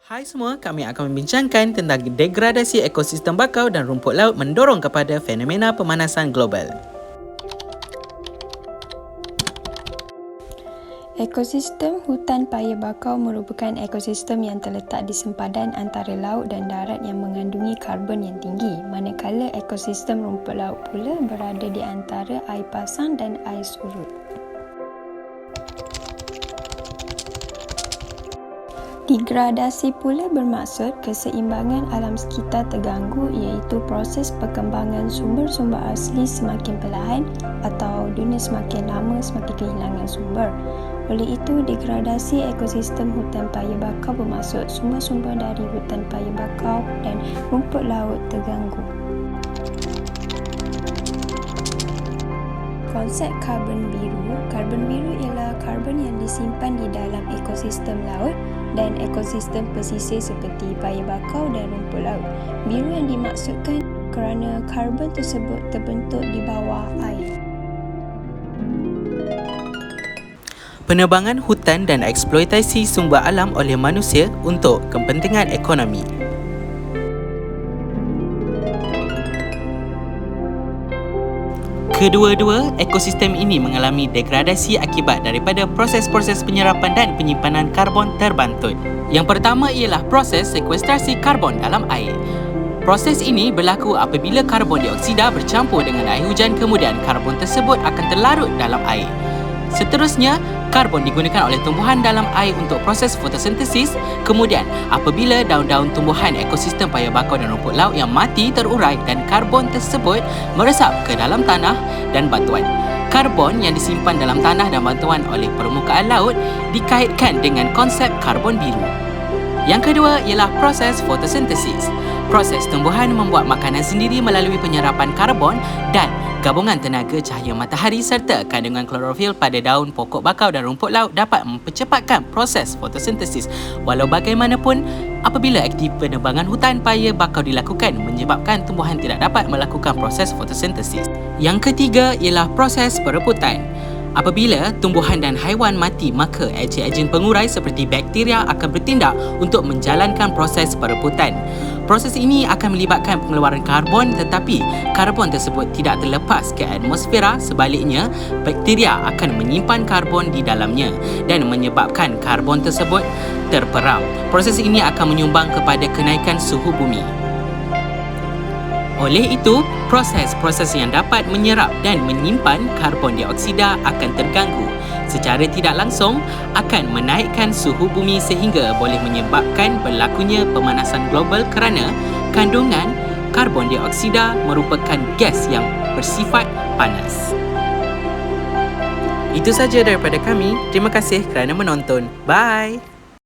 Hai semua, kami akan membincangkan tentang degradasi ekosistem bakau dan rumput laut mendorong kepada fenomena pemanasan global. Ekosistem hutan paya bakau merupakan ekosistem yang terletak di sempadan antara laut dan darat yang mengandungi karbon yang tinggi, manakala ekosistem rumput laut pula berada di antara air pasang dan air surut. Degradasi pula bermaksud keseimbangan alam sekitar terganggu, iaitu proses perkembangan sumber-sumber asli semakin perlahan atau dunia semakin lama semakin kehilangan sumber. Oleh itu, degradasi ekosistem hutan paya bakau bermaksud sumber-sumber dari hutan paya bakau dan rumput laut terganggu. Konsep karbon biru ialah karbon yang disimpan di dalam ekosistem laut dan ekosistem pesisir seperti paya bakau dan rumput laut. Biru yang dimaksudkan kerana karbon tersebut terbentuk di bawah air. Penebangan hutan dan eksploitasi sumber alam oleh manusia untuk kepentingan ekonomi. Kedua-dua ekosistem ini mengalami degradasi akibat daripada proses-proses penyerapan dan penyimpanan karbon terbantut. Yang pertama ialah proses sekuestrasi karbon dalam air. Proses ini berlaku apabila karbon dioksida bercampur dengan air hujan, kemudian karbon tersebut akan terlarut dalam air. Seterusnya, karbon digunakan oleh tumbuhan dalam air untuk proses fotosintesis. Kemudian, apabila daun-daun tumbuhan ekosistem paya bakau dan rumput laut yang mati terurai dan karbon tersebut meresap ke dalam tanah dan batuan. Karbon yang disimpan dalam tanah dan batuan oleh permukaan laut dikaitkan dengan konsep karbon biru. Yang kedua ialah proses fotosintesis. Proses tumbuhan membuat makanan sendiri melalui penyerapan karbon dan gabungan tenaga cahaya matahari serta kandungan klorofil pada daun pokok bakau dan rumput laut dapat mempercepatkan proses fotosintesis. Walau bagaimanapun, apabila aktiviti penebangan hutan paya bakau dilakukan menyebabkan tumbuhan tidak dapat melakukan proses fotosintesis. Yang ketiga ialah proses perebutan. Apabila tumbuhan dan haiwan mati, maka ejen-ejen pengurai seperti bakteria akan bertindak untuk menjalankan proses perebutan. Proses ini akan melibatkan pengeluaran karbon, tetapi karbon tersebut tidak terlepas ke atmosfera. Sebaliknya, bakteria akan menyimpan karbon di dalamnya dan menyebabkan karbon tersebut terperap. Proses ini akan menyumbang kepada kenaikan suhu bumi. Oleh itu, proses-proses yang dapat menyerap dan menyimpan karbon dioksida akan terganggu. Secara tidak langsung akan menaikkan suhu bumi sehingga boleh menyebabkan berlakunya pemanasan global kerana kandungan karbon dioksida merupakan gas yang bersifat panas. Itu saja daripada kami. Terima kasih kerana menonton. Bye.